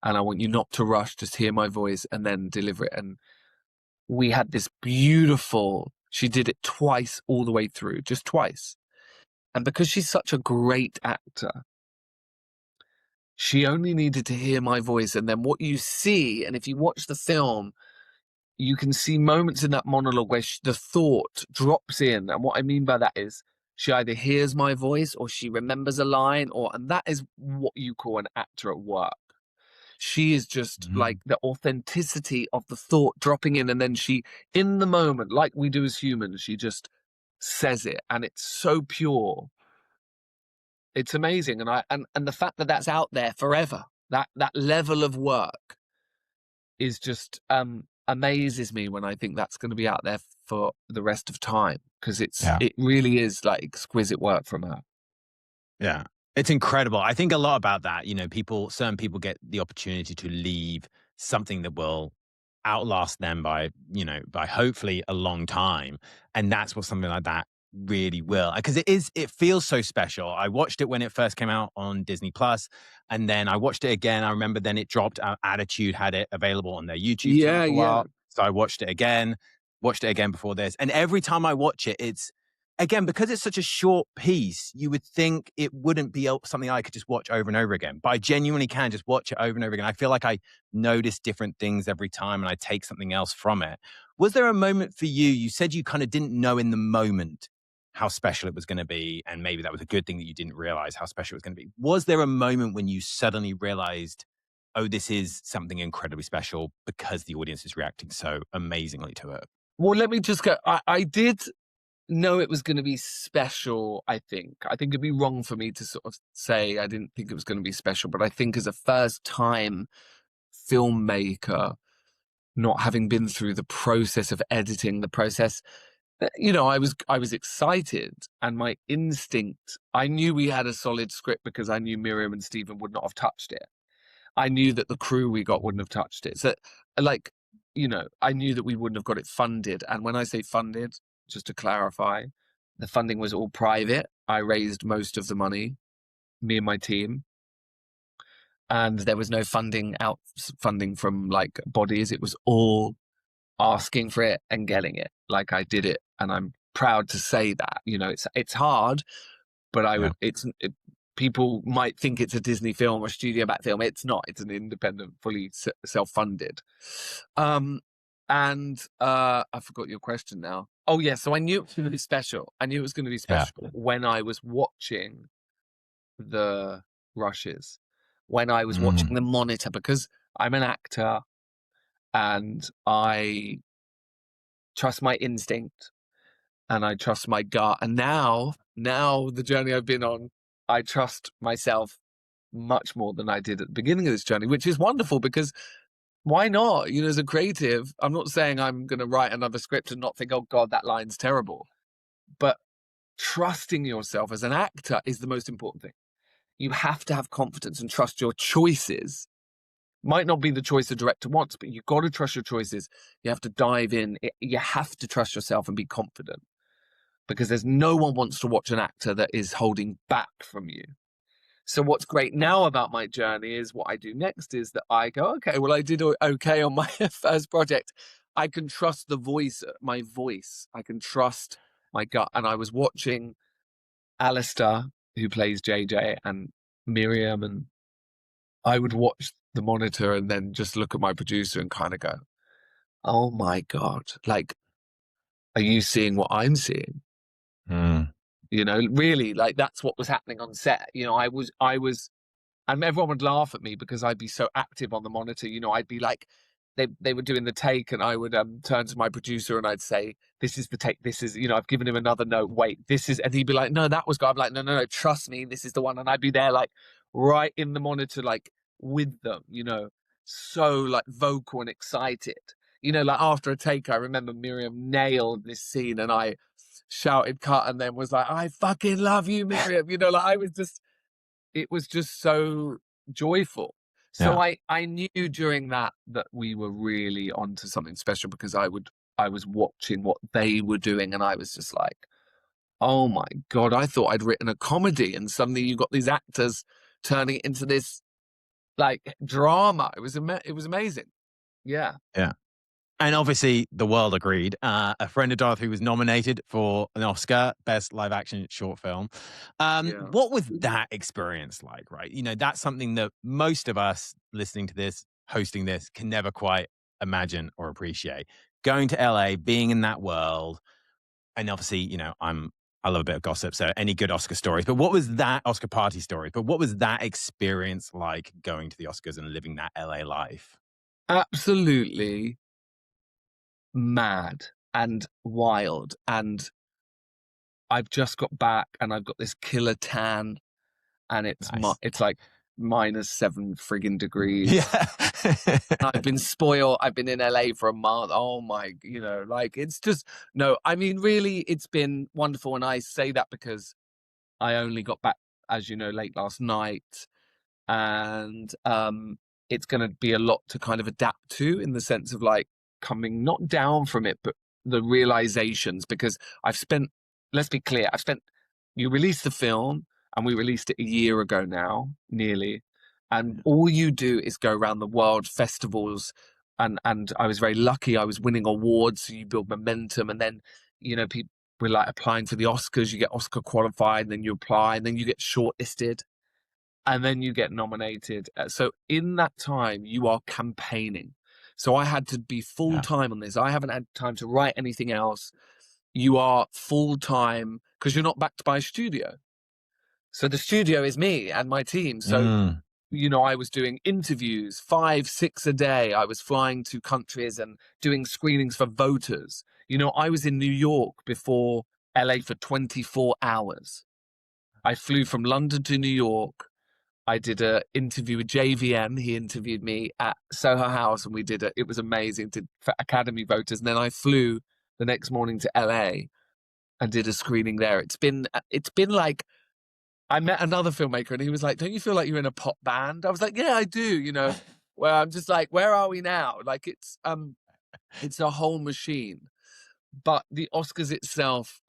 And I want you not to rush, just hear my voice and then deliver it. And we had this beautiful, she did it twice all the way through, just twice. And because she's such a great actor, she only needed to hear my voice. And then what you see, and if you watch the film, you can see moments in that monologue where the thought drops in. And what I mean by that is she either hears my voice or she remembers a line, and that is what you call an actor at work. She is just like the authenticity of the thought dropping in. And then she, in the moment, like we do as humans, she just says it. And it's so pure. It's amazing. And the fact that that's out there forever, that level of work is just amazes me when I think that's going to be out there for the rest of time, because it really is like exquisite work from her. Yeah. It's incredible. I think a lot about that. You know, certain people get the opportunity to leave something that will outlast them by hopefully a long time. And that's what something like that really will. Because it feels so special. I watched it when it first came out on Disney Plus, and then I watched it again. I remember then it dropped. Attitude had it available on their YouTube channel for a while. So I watched it again before this. And every time I watch it, it's, again, because it's such a short piece, you would think it wouldn't be something I could just watch over and over again. But I genuinely can just watch it over and over again. I feel like I notice different things every time and I take something else from it. Was there a moment for you? You said you kind of didn't know in the moment how special it was going to be. And maybe that was a good thing that you didn't realize how special it was going to be. Was there a moment when you suddenly realized, oh, this is something incredibly special because the audience is reacting so amazingly to it? Well, let me just go. I did know it was going to be special, I think. I think it'd be wrong for me to sort of say I didn't think it was going to be special, but I think as a first-time filmmaker, not having been through the process of editing, the process, I was excited, and my instinct, I knew we had a solid script because I knew Miriam and Stephen would not have touched it. I knew that the crew we got wouldn't have touched it. So, like, I knew that we wouldn't have got it funded. And when I say funded, just to clarify, the funding was all private. I raised most of the money, me and my team. And there was no funding from like bodies. It was all asking for it and getting it. Like, I did it, and I'm proud to say that. It's hard, but people might think it's a Disney film or studio-backed film. It's not. It's an independent, fully self-funded. And I forgot your question now. Oh yeah, so I knew it was going to be special. I knew it was going to be special when I was watching the rushes, when I was watching the monitor, because I'm an actor and I trust my instinct and I trust my gut. And now the journey I've been on, I trust myself much more than I did at the beginning of this journey, which is wonderful because why not? As a creative, I'm not saying I'm going to write another script and not think, oh God, that line's terrible. But trusting yourself as an actor is the most important thing. You have to have confidence and trust your choices. Might not be the choice the director wants, but you've got to trust your choices. You have to dive in. You have to trust yourself and be confident, because there's no one wants to watch an actor that is holding back from you. So what's great now about my journey is what I do next is that I go, okay, well, I did okay on my first project. I can trust my voice. I can trust my gut. And I was watching Alistair, who plays JJ, and Miriam, and I would watch the monitor and then just look at my producer and kind of go, oh my God, like, are you seeing what I'm seeing? Really, like, that's what was happening on set. I was, and everyone would laugh at me because I'd be so active on the monitor. I'd be like, they were doing the take, and I would turn to my producer and I'd say, this is the take. This is, I've given him another note. Wait, this is, and he'd be like, no, that was good. I'm like, no, trust me, this is the one. And I'd be there, like, right in the monitor, like, with them, so like vocal and excited. Like after a take, I remember Miriam nailed this scene and I shouted cut and then was like, I fucking love you, Miriam. Like, it was just so joyful. So I knew during that we were really onto something special, because I was watching what they were doing and I was just like, Oh my God, I thought I'd written a comedy and suddenly you got these actors turning it into this like drama. It was amazing. Yeah. Yeah. And obviously, the world agreed. A Friend of Dorothy was nominated for an Oscar, Best Live Action Short Film. Yeah. What was that experience like, right? You know, that's something that most of us listening to this, hosting this, can never quite imagine or appreciate. Going to LA, being in that world, and obviously, you know, I love a bit of gossip, so any good Oscar stories. But what was that Oscar party story? But what was that experience like going to the Oscars and living that LA life? Absolutely mad and wild. And I've just got back and I've got this killer tan and Nice. it's like -7 friggin' degrees. Yeah. I've been spoiled. I've been in LA for a month. Oh my, like it's just no, I mean, really, it's been wonderful. And I say that because I only got back, as you know, late last night. And it's going to be a lot to kind of adapt to in the sense of like coming not down from it, but the realizations. Because I've spent, let's be clear, you released the film and we released it a year ago now, nearly. And all you do is go around the world, festivals. And I was very lucky. I was winning awards. So you build momentum. And then, people were like applying for the Oscars. You get Oscar qualified, and then you apply, and then you get shortlisted and then you get nominated. So in that time, you are campaigning. So I had to be full Yeah. time on this. I haven't had time to write anything else. You are full time because you're not backed by a studio. So the studio is me and my team. So, Mm, I was doing interviews, 5, 6 a day. I was flying to countries and doing screenings for voters. I was in New York before LA for 24 hours. I flew from London to New York. I did an interview with JVM. He interviewed me at Soho House, and it was amazing for Academy voters. And then I flew the next morning to LA and did a screening there. It's been like I met another filmmaker, and he was like, "Don't you feel like you're in a pop band?" I was like, "Yeah, I do." Where I'm just like, "Where are we now?" Like it's a whole machine. But the Oscars itself,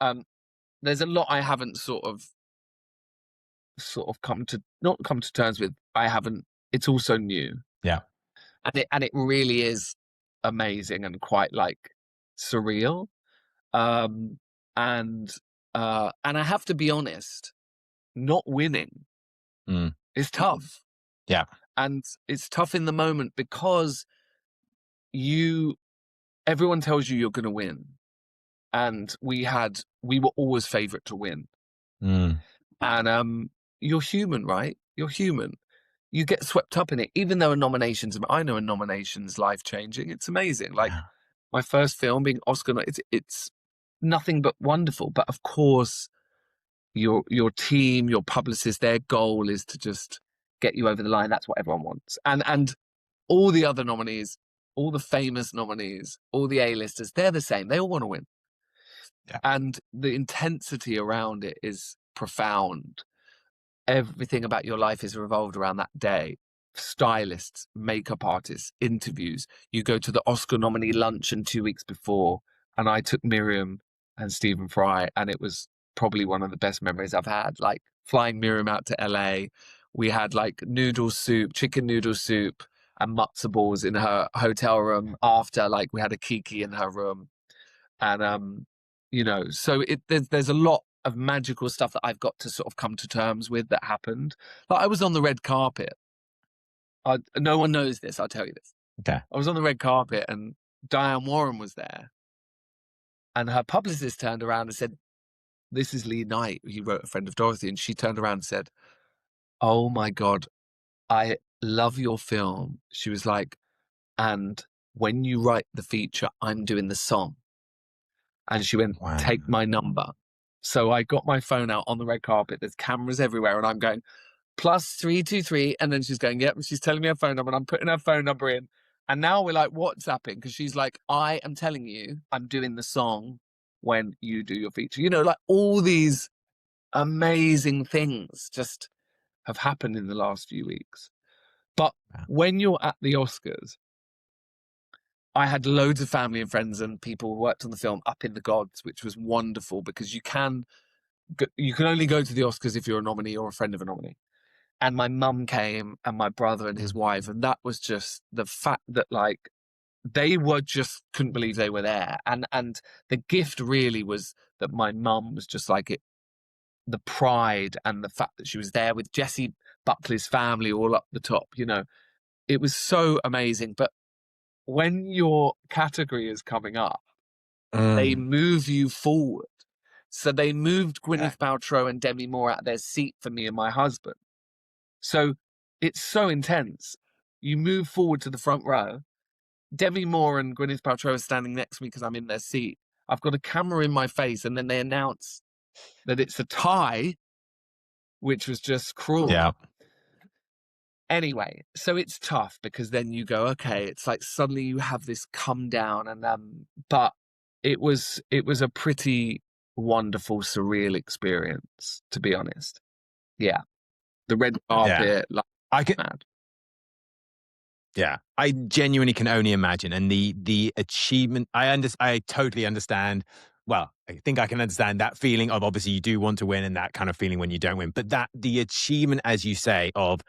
there's a lot I haven't sort of come to not come to terms with. I haven't. It's also new, yeah. and it really is amazing and quite like surreal. Um, and and I have to be honest, not winning Mm, is tough, yeah. and it's tough in the moment because you everyone tells you you're going to win, and we were always favorite to win, Mm, and you're human, right? You're human. You get swept up in it, even though I know a nomination's life changing. It's amazing. Like yeah. my first film being Oscar, it's nothing but wonderful. But of course, your team, your publicist, their goal is to just get you over the line. That's what everyone wants. And all the other nominees, all the famous nominees, all the A-listers, they're the same. They all want to win. Yeah. And the intensity around it is profound. Everything about your life is revolved around that day. Stylists, makeup artists, interviews. You go to the Oscar nominee luncheon 2 weeks before, and I took Miriam and Stephen Fry, and it was probably one of the best memories I've had. Like flying Miriam out to LA, we had like noodle soup, chicken noodle soup, and matzo balls in her hotel room after. Like we had a kiki in her room, and so there's a lot of magical stuff that I've got to sort of come to terms with that happened. Like I was on the red carpet. No one knows this. I'll tell you this. Okay. I was on the red carpet and Diane Warren was there, and her publicist turned around and said, "This is Lee Knight. He wrote A Friend of Dorothy." And she turned around and said, "Oh my God, I love your film." She was like, "And when you write the feature, I'm doing the song." And she went, Wow. "Take my number." So I got my phone out on the red carpet. There's cameras everywhere. And I'm going, +323. And then she's going, yep. And she's telling me her phone number. And I'm putting her phone number in. And now we're like WhatsApping because she's like, "I am telling you, I'm doing the song when you do your feature." Like all these amazing things just have happened in the last few weeks. But Wow. when you're at the Oscars, I had loads of family and friends and people who worked on the film up in the gods, which was wonderful because you can you can only go to the Oscars if you're a nominee or a friend of a nominee. And my mum came and my brother and his wife, and that was just the fact that like they were just couldn't believe they were there. And the gift really was that my mum was just like it, the pride and the fact that she was there with Jessie Buckley's family all up the top, you know. It was so amazing. But when your category is coming up, they move you forward. So they moved Gwyneth Paltrow and Demi Moore out of their seat for me and my husband. So it's so intense. You move forward to the front row. Demi Moore and Gwyneth Paltrow are standing next to me because I'm in their seat. I've got a camera in my face, and then they announce that it's a tie, which was just cruel. Yeah. Anyway, so it's tough because then you go, okay, it's like suddenly you have this come down, and but it was a pretty wonderful, surreal experience, to be honest. Yeah, the red carpet, like I can. mad. Yeah, I genuinely can only imagine, and the achievement. I totally understand. Well, I think I can understand that feeling of obviously you do want to win, and that kind of feeling when you don't win. But that the achievement, as you say, of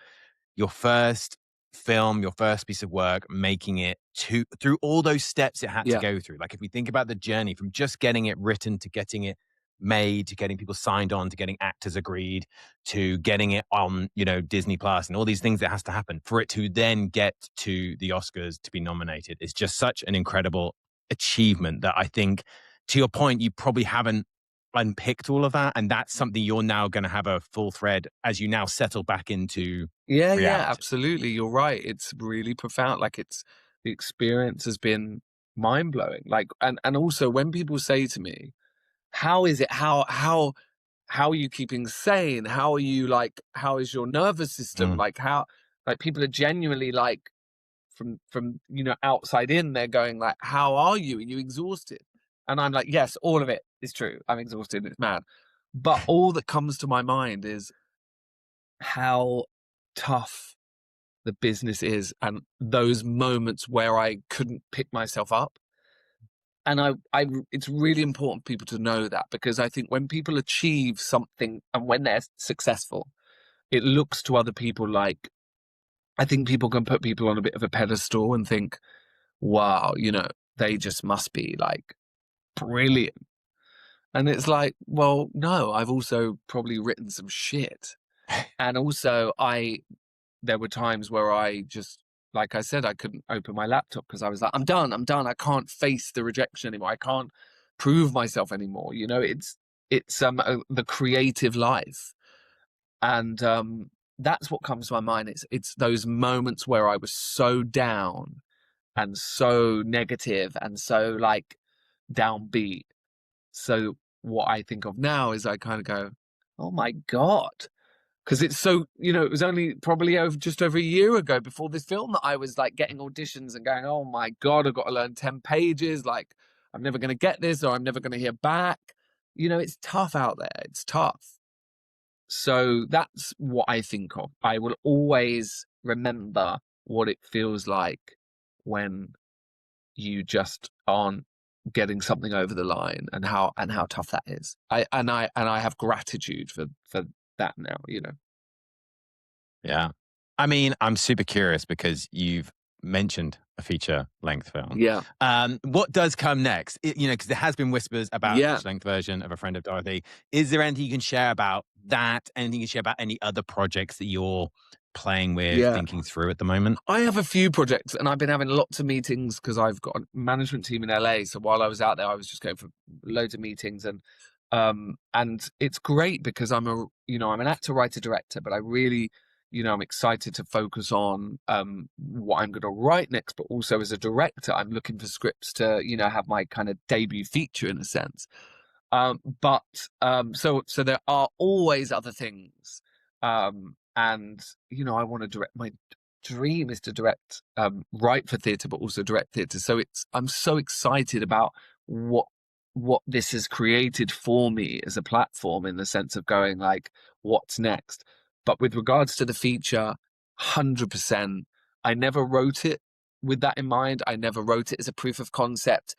your first film, your first piece of work, making it through all those steps it had to go through. Like if we think about the journey from just getting it written to getting it made, to getting people signed on, to getting actors agreed, to getting it on, Disney Plus and all these things that has to happen for it to then get to the Oscars to be nominated is just such an incredible achievement that I think, to your point, you probably haven't unpicked all of that. And that's something you're now going to have a full thread as you now settle back into reality. Yeah, absolutely. You're right. It's really profound. Like the experience has been mind blowing. Like, and also when people say to me, how is it, how are you keeping sane? How are you like, how is your nervous system? Like like people are genuinely like from, outside in, they're going like, how are you? Are you exhausted? And I'm like, yes, all of it is true. I'm exhausted. It's mad. But all that comes to my mind is how tough the business is and those moments where I couldn't pick myself up. And it's really important for people to know that, because I think when people achieve something and when they're successful, it looks to other people like, I think people can put people on a bit of a pedestal and think, wow, they just must be like brilliant. And it's like, well, no, I've also probably written some shit. And also there were times where I just, like I said, I couldn't open my laptop because I was like, I'm done. I can't face the rejection anymore. I can't prove myself anymore. It's the creative life. And that's what comes to my mind. It's those moments where I was so down and so negative and so like downbeat. So what I think of now is I kind of go, oh my God. Because it's so, it was only probably just over a year ago before this film that I was like getting auditions and going, oh my God, I've got to learn 10 pages. Like, I'm never going to get this, or I'm never going to hear back. It's tough out there. It's tough. So that's what I think of. I will always remember what it feels like when you just aren't getting something over the line, and how tough that is. I have gratitude for that now, Yeah. I mean, I'm super curious because you've mentioned a feature length film. Yeah. What does come next? Because there has been whispers about a feature length version of A Friend of Dorothy. Is there anything you can share about that? Anything you can share about any other projects that you're playing with, thinking through at the moment? I have a few projects, and I've been having lots of meetings because I've got a management team in LA. So while I was out there, I was just going for loads of meetings, and it's great because I'm an actor, writer, director, but I really, I'm excited to focus on what I'm going to write next, but also as a director, I'm looking for scripts to, have my kind of debut feature in a sense. So there are always other things. And, I want to direct. My dream is to direct, write for theatre, but also direct theatre. So I'm so excited about what this has created for me as a platform, in the sense of going like, what's next? But with regards to the feature, 100%, I never wrote it with that in mind. I never wrote it as a proof of concept.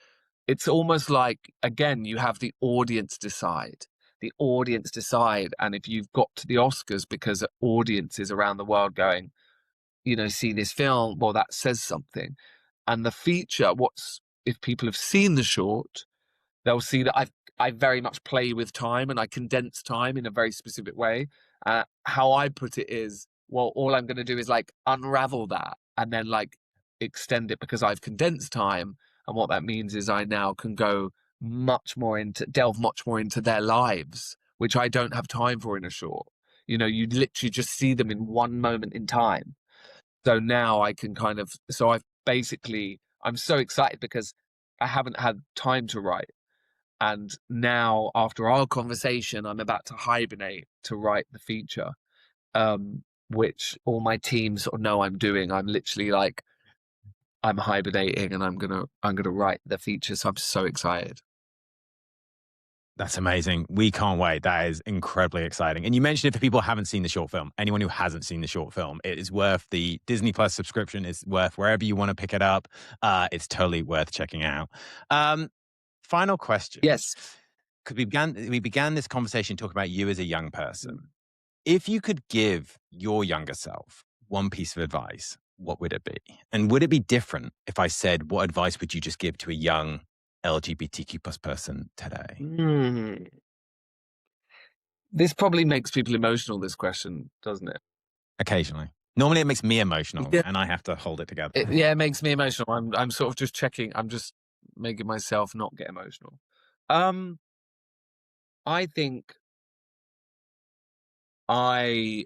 It's almost like, again, you have the audience decide. the audience decide. And if you've got to the Oscars because audiences around the world going, see this film, well, that says something. And the feature, if people have seen the short, they'll see that I very much play with time and I condense time in a very specific way. How I put it is, well, all I'm going to do is like unravel that and then like extend it because I've condensed time. And what that means is I now can go delve much more into their lives, which I don't have time for in a short. You literally just see them in one moment in time. So now I can I'm so excited because I haven't had time to write. And now, after our conversation, I'm about to hibernate to write the feature, which all my team sort of know I'm doing. I'm literally like, I'm hibernating and I'm gonna write the feature. So I'm so excited. That's amazing. We can't wait. That is incredibly exciting. And you mentioned it for people who haven't seen the short film. Anyone who hasn't seen the short film, it is worth the Disney Plus subscription. It's worth wherever you want to pick it up. It's totally worth checking out. Final question. Yes. Because we began this conversation talking about you as a young person. If you could give your younger self one piece of advice, what would it be? And would it be different if I said, what advice would you just give to a young LGBTQ plus person today? This probably makes people emotional, this question, doesn't it? Occasionally. Normally it makes me emotional, Yeah. and I have to hold it together. It makes me emotional. I'm sort of just checking. I'm just making myself not get emotional. I think I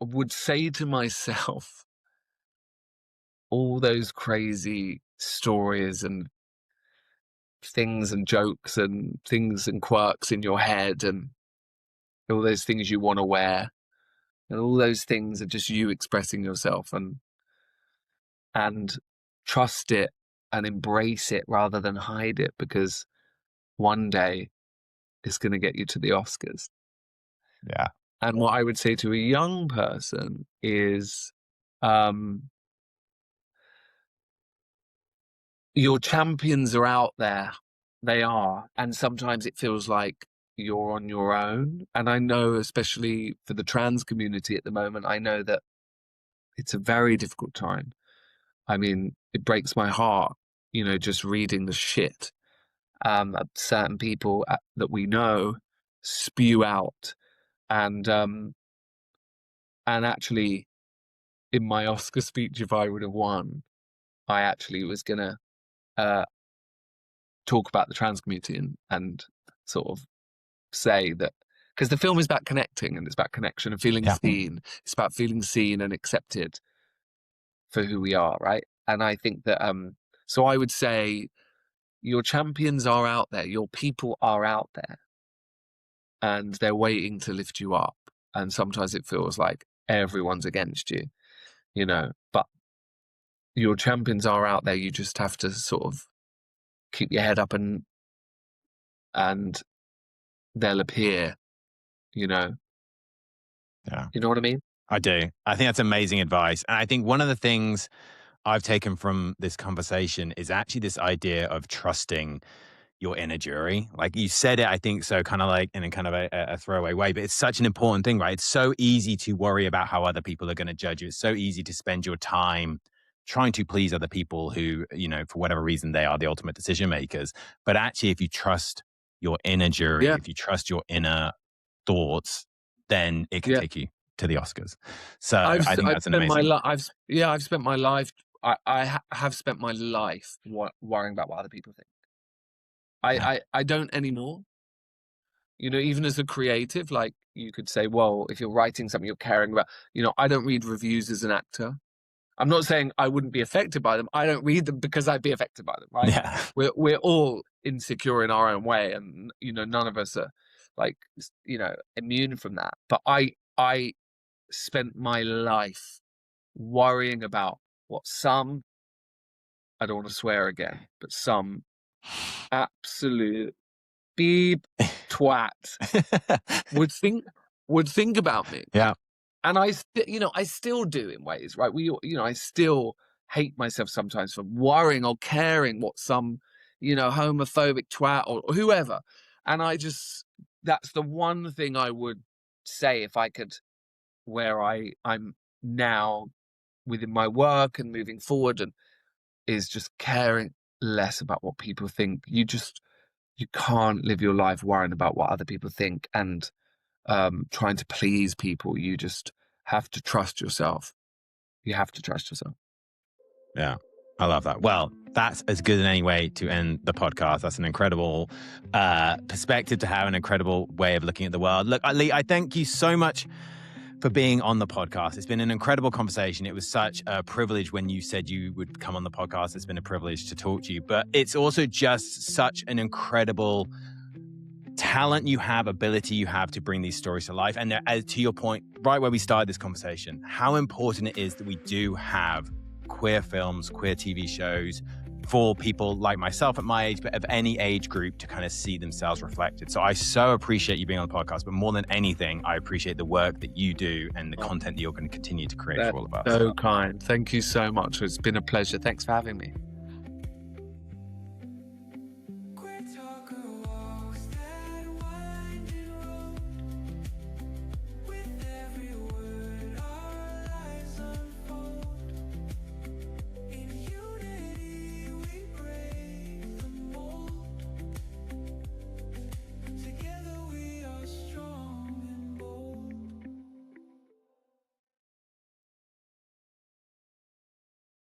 would say to myself all those crazy stories and things and jokes and things and quirks in your head and all those things you want to wear and all those things are just you expressing yourself and trust it and embrace it rather than hide it, because one day it's going to get you to the Oscars. Yeah. And what I would say to a young person is, your champions are out there. They are. And sometimes it feels like you're on your own. And I know, especially for the trans community at the moment, I know that it's a very difficult time. I mean, it breaks my heart, just reading the shit certain people that we know spew out. And actually, in my Oscar speech, if I would have won, I actually was gonna talk about the trans community and sort of say that, because the film is about connecting and it's about connection and feeling seen. It's about feeling seen and accepted for who we are, right? And I think that so I would say your champions are out there, your people are out there, and they're waiting to lift you up. And sometimes it feels like everyone's against you, but your champions are out there. You just have to sort of keep your head up and they'll appear, Yeah. You know what I mean? I do. I think that's amazing advice. And I think one of the things I've taken from this conversation is actually this idea of trusting your inner jury. Like you said it, I think so, kind of like in a kind of a throwaway way, but it's such an important thing, right? It's so easy to worry about how other people are going to judge you. It's so easy to spend your time trying to please other people who, for whatever reason, they are the ultimate decision makers. But actually, if you trust your inner jury, if you trust your inner thoughts, then it can take you to the Oscars. So I think that's an amazing. I've spent my life. I have spent my life worrying about what other people think. I don't anymore. Even as a creative, like you could say, well, if you're writing something you're caring about, I don't read reviews as an actor. I'm not saying I wouldn't be affected by them. I don't read them because I'd be affected by them, right? Yeah. We're all insecure in our own way, and none of us are like immune from that. But I spent my life worrying about what some, I don't want to swear again, but some absolute beep twat would think about me. Yeah. And I still do in ways, right? I still hate myself sometimes for worrying or caring what some, homophobic twat or whoever. And that's the one thing I would say if I could, where I'm now within my work and moving forward, and is just caring less about what people think. You can't live your life worrying about what other people think and trying to please people. You just have to trust yourself. You have to trust yourself. Yeah, I love that. Well, that's as good in any way to end the podcast. That's an incredible perspective to have, an incredible way of looking at the world. Look, Lee, I thank you so much for being on the podcast. It's been an incredible conversation. It was such a privilege when you said you would come on the podcast. It's been a privilege to talk to you, but it's also just such an incredible talent you have, ability you have to bring these stories to life. And as to your point, right where we started this conversation, how important it is that we do have queer films, queer TV shows for people like myself at my age, but of any age group, to kind of see themselves reflected. So I so appreciate you being on the podcast, but more than anything, I appreciate the work that you do and the content that you're going to continue to create for all of us. So kind. Thank you so much. It's been a pleasure. Thanks for having me.